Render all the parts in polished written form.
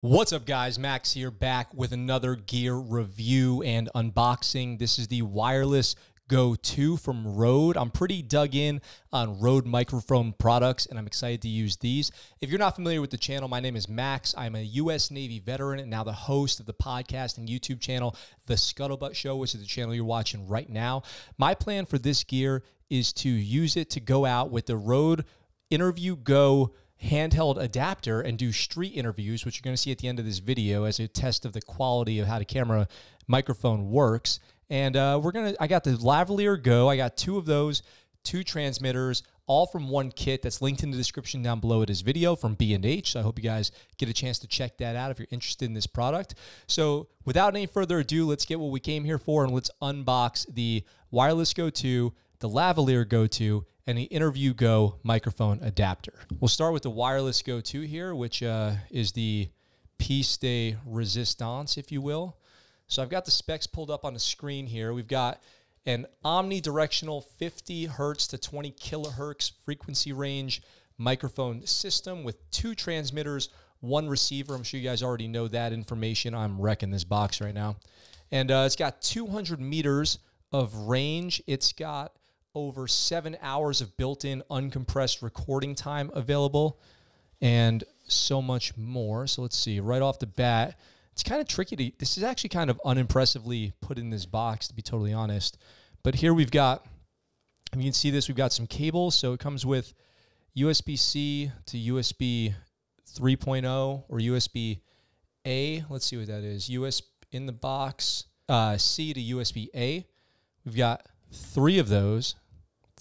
What's up, guys? Max here, back with another gear review and unboxing. This is the Wireless Go 2 from Rode. I'm pretty dug in on Rode microphone products, and I'm excited to use these. If you're not familiar with the channel, my name is Max. I'm a U.S. Navy veteran and now the host of the podcast and YouTube channel, The ScuttleButt Show, which is the channel you're watching right now. My plan for this gear is to use it to go out with the Rode Interview Go handheld adapter and do street interviews, which you're going to see at the end of this video as a test of the quality of how the camera microphone works. And I got the Lavalier Go. I got two of those, two transmitters, all from one kit that's linked in the description down below of this video from B&H. So I hope you guys get a chance to check that out if you're interested in this product. So without any further ado, let's get what we came here for and let's unbox the Wireless Go 2, the Lavalier Go 2, and the Interview Go microphone adapter. We'll start with the Wireless Go 2 here, which is the piece de resistance, if you will. So I've got the specs pulled up on the screen here. We've got an omnidirectional 50 hertz to 20 kilohertz frequency range microphone system with two transmitters, one receiver. I'm sure you guys already know that information. I'm wrecking this box right now. And it's got 200 meters of range. It's got over 7 hours of built-in uncompressed recording time available and so much more. So let's see, right off the bat, it's kind of tricky to, this is actually kind of unimpressively put in this box, to be totally honest. But here we've got, you can see this, we've got some cables. So it comes with USB-C to USB 3.0 or USB-A. Let's see what that is. USB in the box, C to USB-A. We've got three of those.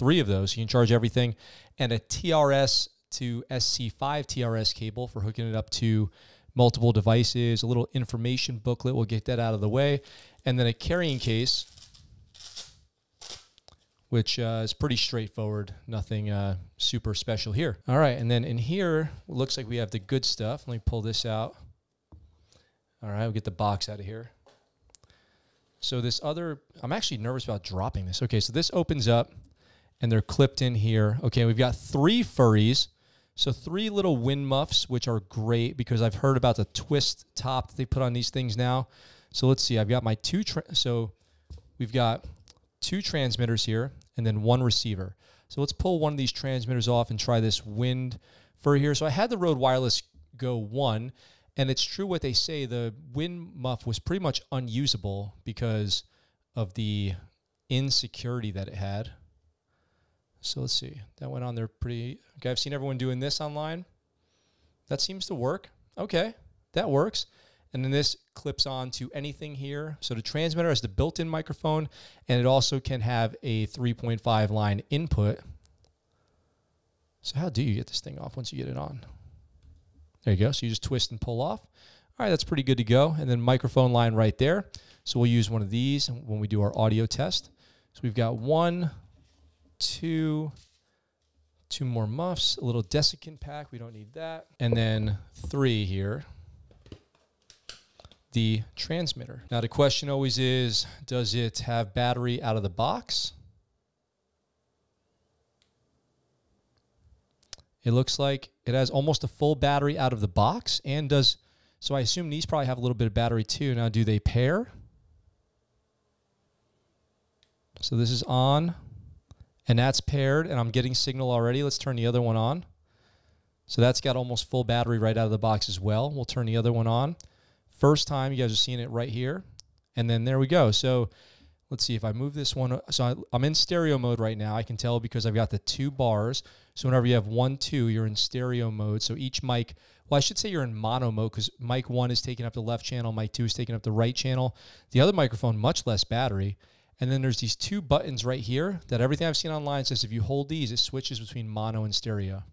You can charge everything, and a TRS to SC5 TRS cable for hooking it up to multiple devices, a little information booklet. We'll get that out of the way. And then a carrying case, which is pretty straightforward. Nothing super special here. All right, and then in here, it looks like we have the good stuff. Let me pull this out. All right, we'll get the box out of here. So this other, I'm actually nervous about dropping this. Okay, so this opens up and they're clipped in here. Okay, we've got three furries. So three little wind muffs, which are great because I've heard about the twist top that they put on these things now. So let's see, I've got my so we've got two transmitters here and then one receiver. So let's pull one of these transmitters off and try this wind fur here. So I had the Rode Wireless Go 1, and it's true what they say, the wind muff was pretty much unusable because of the insecurity that it had. So let's see, that went on there pretty, okay, I've seen everyone doing this online. That seems to work. Okay, that works. And then this clips on to anything here. So the transmitter has the built-in microphone, and it also can have a 3.5 line input. So how do you get this thing off once you get it on? There you go. So you just twist and pull off. All right, that's pretty good to go. And then microphone line right there. So we'll use one of these when we do our audio test. So we've got two more muffs, a little desiccant pack. We don't need that. And then three here, the transmitter. Now the question always is, does it have battery out of the box? It looks like it has almost a full battery out of the box and does, so I assume these probably have a little bit of battery too. Now, do they pair? So this is on and that's paired and I'm getting signal already. Let's turn the other one on. So that's got almost full battery right out of the box as well. We'll turn the other one on. First time, you guys are seeing it right here. And then there we go. So let's see if I move this one. So I'm in stereo mode right now. I can tell because I've got the two bars. So whenever you have 1, 2, you're in stereo mode. So each mic, well, I should say you're in mono mode because mic 1 is taking up the left channel. Mic 2 is taking up the right channel. The other microphone, much less battery. And then there's these two buttons right here that everything I've seen online says if you hold these, it switches between mono and stereo.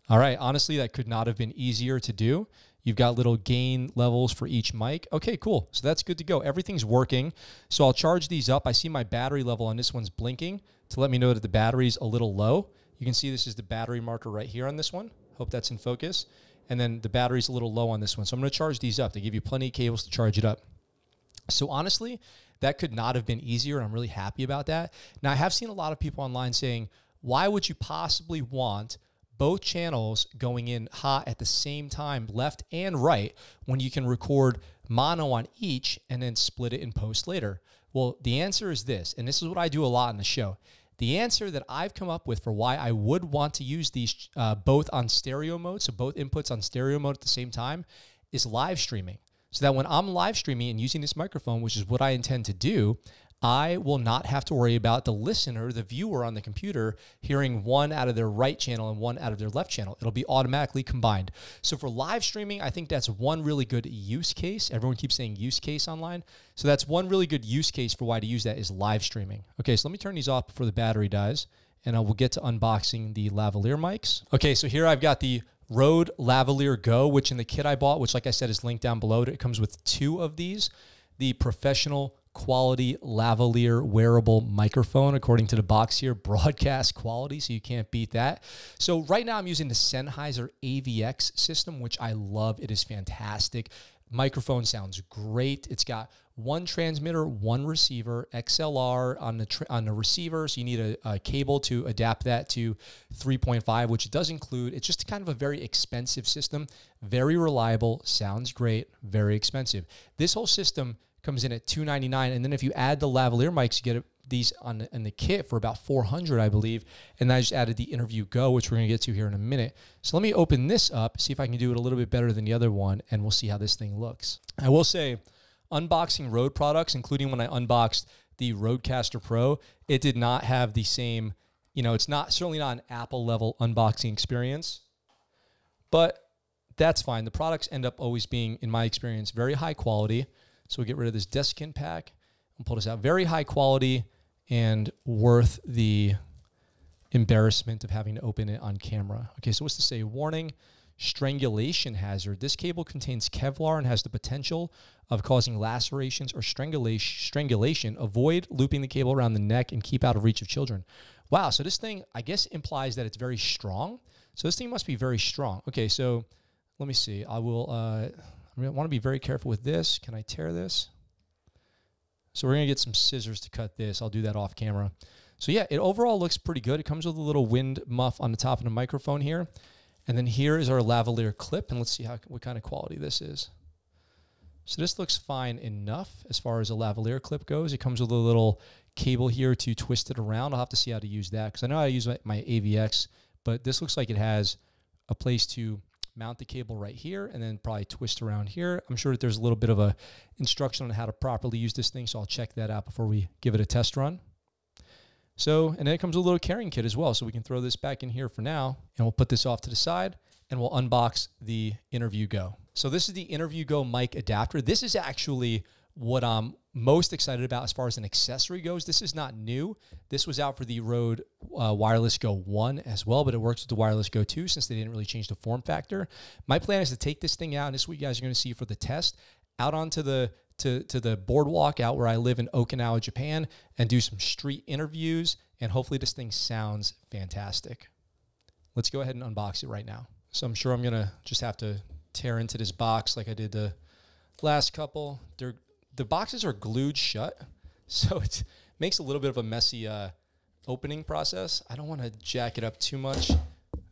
All right, honestly, that could not have been easier to do. You've got little gain levels for each mic. Okay, cool. So that's good to go. Everything's working. So I'll charge these up. I see my battery level on this one's blinking to let me know that the battery's a little low. You can see this is the battery marker right here on this one. Hope that's in focus. And then the battery's a little low on this one. So I'm going to charge these up. They give you plenty of cables to charge it up. So honestly, that could not have been easier, and I'm really happy about that. Now, I have seen a lot of people online saying, why would you possibly want both channels going in hot at the same time, left and right, when you can record mono on each and then split it in post later? Well, the answer is this, and this is what I do a lot on the show. The answer that I've come up with for why I would want to use these both on stereo mode, so both inputs on stereo mode at the same time, is live streaming. So that when I'm live streaming and using this microphone, which is what I intend to do, I will not have to worry about the listener, the viewer on the computer, hearing one out of their right channel and one out of their left channel. It'll be automatically combined. So for live streaming, I think that's one really good use case. Everyone keeps saying use case online. So that's one really good use case for why to use that is live streaming. Okay, so let me turn these off before the battery dies, and we'll get to unboxing the lavalier mics. Okay, so here I've got the Rode Lavalier Go, which in the kit I bought, which like I said is linked down below, it comes with 2 of these. The professional quality lavalier wearable microphone, according to the box here, broadcast quality, so you can't beat that. So right now I'm using the Sennheiser AVX system, which I love. It is fantastic. Microphone sounds great. It's got 1 transmitter, 1 receiver, XLR on the receiver, so you need a cable to adapt that to 3.5, which it does include. It's just kind of a very expensive system, very reliable, sounds great, very expensive. This whole system comes in at $299, and then if you add the lavalier mics, you get these in the kit for about $400, I believe. And I just added the Interview Go, which we're going to get to here in a minute. So let me open this up, see if I can do it a little bit better than the other one, and we'll see how this thing looks. I will say, unboxing Rode products, including when I unboxed the Rodecaster Pro, it did not have the same, it's certainly not an Apple level unboxing experience, but that's fine. The products end up always being, in my experience, very high quality. So we'll get rid of this desiccant pack and pull this out. Very high quality and worth the embarrassment of having to open it on camera. Okay, so what's to say? Warning, strangulation hazard. This cable contains Kevlar and has the potential of causing lacerations or strangulation. Avoid looping the cable around the neck and keep out of reach of children. Wow, so this thing, I guess, implies that it's very strong. So this thing must be very strong. Okay, so let me see. I want to be very careful with this. Can I tear this? So we're going to get some scissors to cut this. I'll do that off camera. So yeah, it overall looks pretty good. It comes with a little wind muff on the top of the microphone here. And then here is our lavalier clip, and let's see what kind of quality this is. So this looks fine enough as far as a lavalier clip goes. It comes with a little cable here to twist it around. I'll have to see how to use that because I know I use my AVX, but this looks like it has a place to mount the cable right here and then probably twist around here. I'm sure that there's a little bit of a instruction on how to properly use this thing, so I'll check that out before we give it a test run. So, and then it comes with a little carrying kit as well, so we can throw this back in here for now, and we'll put this off to the side, and we'll unbox the Interview Go. So this is the Interview Go mic adapter. This is actually what I'm most excited about as far as an accessory goes. This is not new. This was out for the Rode Wireless Go 1 as well, but it works with the Wireless Go 2 since they didn't really change the form factor. My plan is to take this thing out, and this is what you guys are going to see for the test, out onto the to the boardwalk out where I live in Okinawa, Japan, and do some street interviews, and hopefully this thing sounds fantastic. Let's go ahead and unbox it right now. So I'm sure I'm going to just have to tear into this box like I did the last couple. The boxes are glued shut, so it makes a little bit of a messy opening process. I don't want to jack it up too much.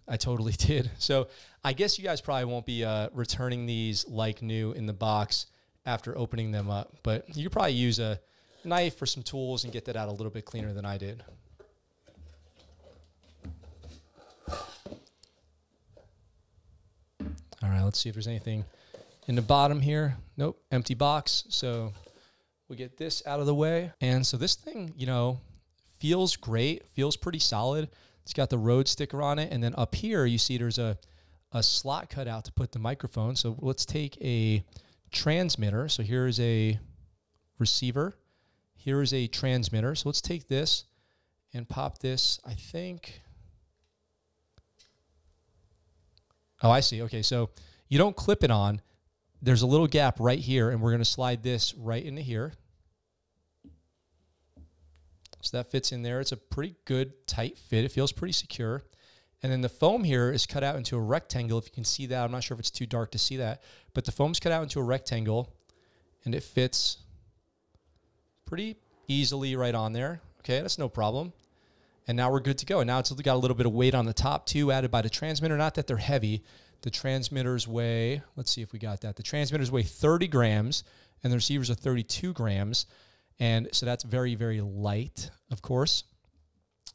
I totally did. So I guess you guys probably won't be returning these like new in the box after opening them up, but you could probably use a knife or some tools and get that out a little bit cleaner than I did. All right, let's see if there's anything in the bottom here. Nope, empty box. So we get this out of the way. And so this thing, feels great, feels pretty solid. It's got the Rode sticker on it. And then up here, you see there's a slot cut out to put the microphone. So let's take a transmitter. So here is a receiver. Here is a transmitter. So let's take this and pop this, I think. Oh, I see. Okay, so you don't clip it on. There's a little gap right here, and we're going to slide this right into here. So that fits in there. It's a pretty good, tight fit. It feels pretty secure. And then the foam here is cut out into a rectangle, if you can see that. I'm not sure if it's too dark to see that, but the foam's cut out into a rectangle, and it fits pretty easily right on there. Okay, that's no problem. And now we're good to go. And now it's got a little bit of weight on the top too, added by the transmitter. Not that they're heavy. The transmitters weigh, let's see if we got that. The transmitters weigh 30 grams and the receivers are 32 grams. And so that's very, very light, of course.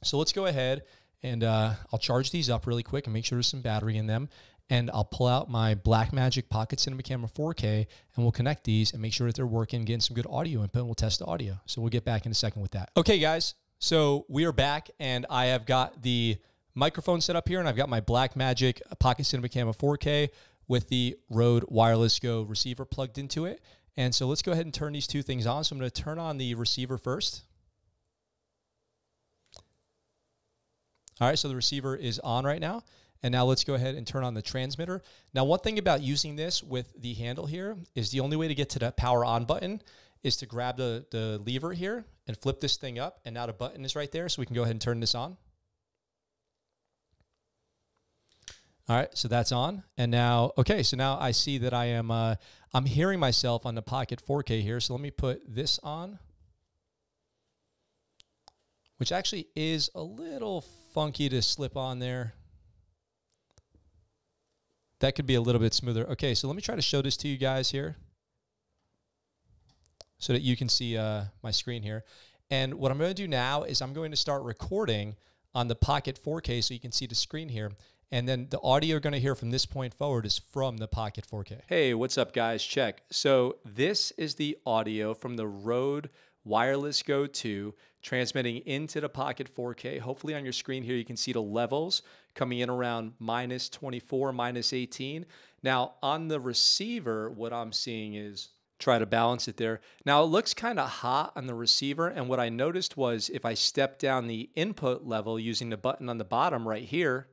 So let's go ahead and I'll charge these up really quick and make sure there's some battery in them. And I'll pull out my Blackmagic Pocket Cinema Camera 4K and we'll connect these and make sure that they're working, getting some good audio input, and we'll test the audio. So we'll get back in a second with that. Okay, guys. So we are back and I have got the microphone set up here and I've got my Blackmagic Pocket Cinema Camera 4K with the Rode Wireless Go receiver plugged into it. And so let's go ahead and turn these two things on. So I'm going to turn on the receiver first. All right, so the receiver is on right now. And now let's go ahead and turn on the transmitter. Now, one thing about using this with the handle here is the only way to get to that power on button is to grab the lever here and flip this thing up. And now the button is right there, so we can go ahead and turn this on. All right, so that's on. And now, okay, so now I see that I am, I'm hearing myself on the Pocket 4K here. So let me put this on, which actually is a little funky to slip on there. That could be a little bit smoother. Okay, so let me try to show this to you guys here so that you can see my screen here. And what I'm going to do now is I'm going to start recording on the Pocket 4K so you can see the screen here. And then the audio you're going to hear from this point forward is from the Pocket 4K. Hey, what's up, guys? Check. So this is the audio from the Rode Wireless Go 2 transmitting into the Pocket 4K. Hopefully on your screen here you can see the levels coming in around -24, -18. Now on the receiver, what I'm seeing is, try to balance it there. Now it looks kind of hot on the receiver, and what I noticed was if I step down the input level using the button on the bottom right here,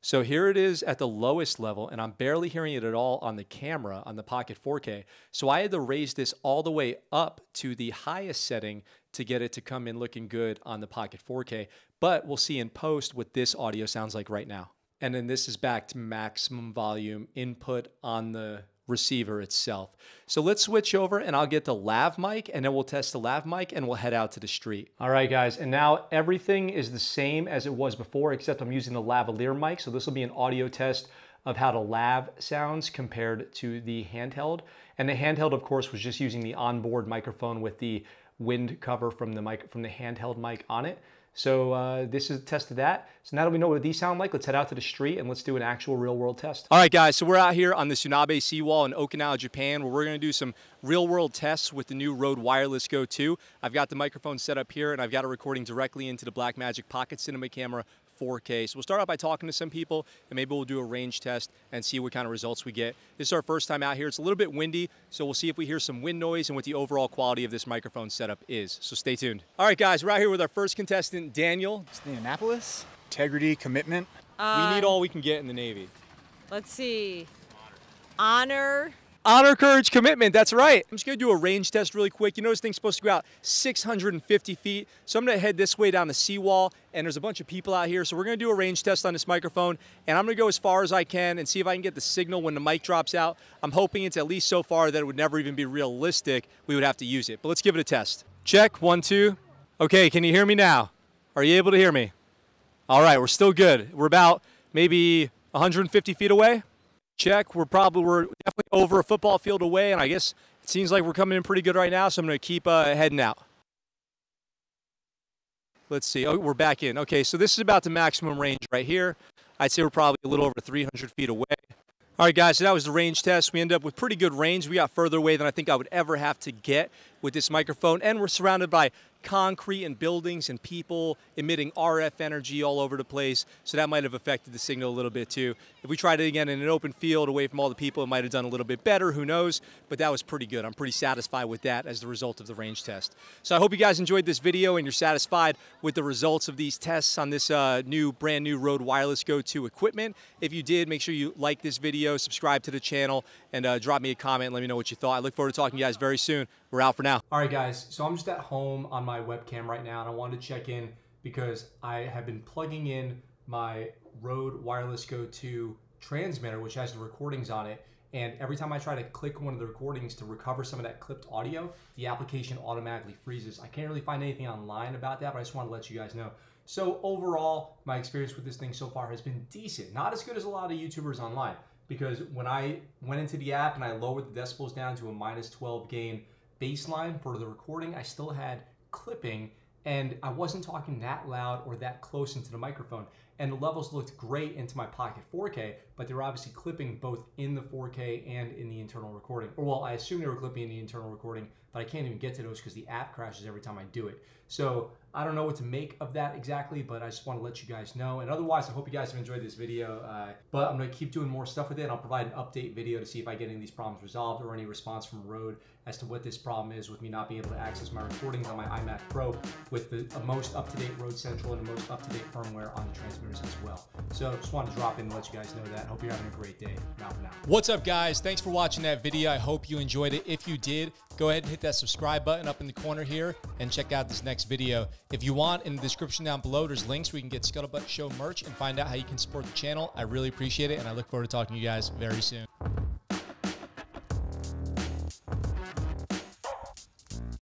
so here it is at the lowest level, and I'm barely hearing it at all on the camera on the Pocket 4K. So I had to raise this all the way up to the highest setting to get it to come in looking good on the Pocket 4K. But we'll see in post what this audio sounds like right now. And then this is back to maximum volume input on the receiver itself. So let's switch over and I'll get the Lav Mic and then we'll test the Lav Mic and we'll head out to the street. All right, guys, and now everything is the same as it was before, except I'm using the lavalier mic. So this will be an audio test of how the Lav sounds compared to the handheld. And the handheld, of course, was just using the onboard microphone with the wind cover from the handheld mic on it. So this is a test of that. So now that we know what these sound like, let's head out to the street and let's do an actual real world test. All right, guys, so we're out here on the Tsunabe seawall in Okinawa, Japan, where we're gonna do some real world tests with the new Rode Wireless Go 2. I've got the microphone set up here and I've got it recording directly into the Blackmagic Pocket Cinema Camera 4K. So we'll start out by talking to some people and maybe we'll do a range test and see what kind of results we get. This is our first time out here. It's a little bit windy, so we'll see if we hear some wind noise and what the overall quality of this microphone setup is. So stay tuned. All right, guys, we're out here with our first contestant, Daniel. It's Indianapolis. Integrity, commitment. We need all we can get in the Navy. Let's see. Honor. Honor, courage, commitment. That's right. I'm just going to do a range test really quick. You know this thing's supposed to go out 650 feet. So I'm going to head this way down the seawall, and there's a bunch of people out here. So we're going to do a range test on this microphone, and I'm going to go as far as I can and see if I can get the signal when the mic drops out. I'm hoping it's at least so far that it would never even be realistic we would have to use it. But let's give it a test. Check, 1, 2. Okay, can you hear me now? Are you able to hear me? All right, we're still good. We're about maybe 150 feet away. Check. We're definitely over a football field away, and I guess it seems like we're coming in pretty good right now, so I'm going to keep heading out. Let's see. Oh, we're back in. Okay, so this is about the maximum range right here. I'd say we're probably a little over 300 feet away. All right, guys, so that was the range test. We ended up with pretty good range. We got further away than I think I would ever have to get with this microphone, and we're surrounded by concrete and buildings and people emitting RF energy all over the place, so that might have affected the signal a little bit too. If we tried it again in an open field away from all the people, it might have done a little bit better, who knows, but that was pretty good. I'm pretty satisfied with that as the result of the range test. So I hope you guys enjoyed this video and you're satisfied with the results of these tests on this brand new Rode Wireless Go 2 equipment. If you did, make sure you like this video, subscribe to the channel, and drop me a comment and let me know what you thought. I look forward to talking to you guys very soon. We're out for now. All right, guys, so I'm just at home on my webcam right now, and I wanted to check in because I have been plugging in my Rode Wireless Go 2 transmitter, which has the recordings on it, And every time I try to click one of the recordings to recover some of that clipped audio, the application automatically freezes. I can't really find anything online about that, but I just want to let you guys know. So overall, my experience with this thing so far has been decent. Not as good as a lot of YouTubers online, because when I went into the app and I lowered the decibels down to a -12 gain baseline for the recording, I still had clipping, and I wasn't talking that loud or that close into the microphone. And the levels looked great into my Pocket 4K, but they were obviously clipping both in the 4K and in the internal recording. Or well, I assume they were clipping in the internal recording, but I can't even get to those because the app crashes every time I do it. So I don't know what to make of that exactly, but I just want to let you guys know. And otherwise, I hope you guys have enjoyed this video. But I'm going to keep doing more stuff with it. I'll provide an update video to see if I get any of these problems resolved or any response from Rode as to what this problem is with me not being able to access my recordings on my iMac Pro with the most up-to-date Rode Central and the most up-to-date firmware on the transmitters as well. So just wanted to drop in and let you guys know that. Hope you're having a great day. Now for now. What's up, guys? Thanks for watching that video. I hope you enjoyed it. If you did, go ahead and hit that subscribe button up in the corner here and check out this next video. If you want, in the description down below, there's links where you can get ScuttleButt Show merch and find out how you can support the channel. I really appreciate it, and I look forward to talking to you guys very soon.